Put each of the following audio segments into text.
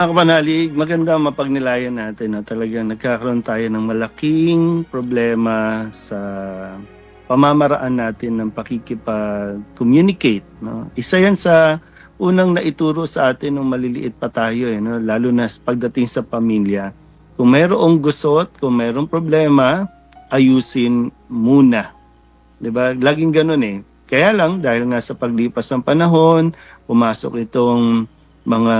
Mga kapanalig, maganda mapagnilayan natin na talagang nagkakaroon tayo ng malaking problema sa pamamaraan natin ng pakikipag-communicate. No? Isa yan sa unang naituro sa atin nung maliliit pa tayo, no? Lalo na pagdating sa pamilya. Kung mayroong gusot, kung mayroong problema, ayusin muna. Diba? Laging ganun eh. Kaya lang, dahil nga sa paglipas ng panahon, pumasok itong mga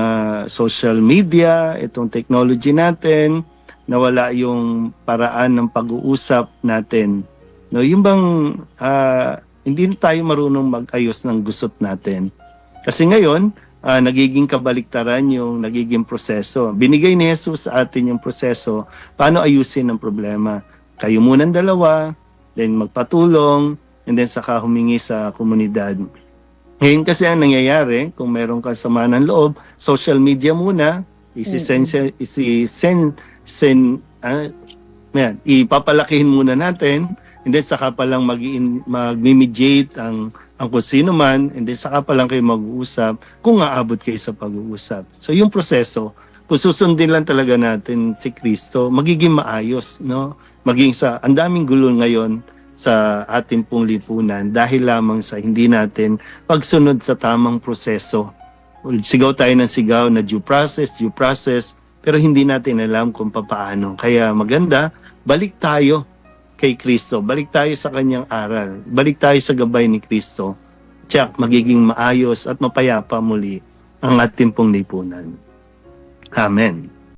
social media, itong technology natin, nawala yung paraan ng pag-uusap natin. No, yung bang hindi na tayo marunong mag-ayos ng gusot natin. Kasi ngayon, nagiging kabaliktaran yung nagiging proseso. Binigay ni Jesus sa atin yung proseso, paano ayusin ang problema. Kayo munang dalawa, then magpatulong, and then saka humingi sa komunidad. Ngayon kasi ang nangyayari, kung meron ka sama ng loob, social media muna, ipapalakihin muna natin, and then saka pa lang mag-mediate ang kung sino man, and then saka pa lang kayo mag-uusap kung aabot kayo sa pag-uusap. So yung proseso, kung susundin lang talaga natin si Kristo, magiging maayos, no? Ang daming gulo ngayon sa ating pong lipunan dahil lamang sa hindi natin pagsunod sa tamang proseso. Sigaw tayo ng sigaw na due process, pero hindi natin alam kung paano. Kaya maganda, balik tayo kay Kristo, balik tayo sa kanyang aral, balik tayo sa gabay ni Kristo. Tiyak, magiging maayos at mapayapa muli ang ating pong lipunan. Amen.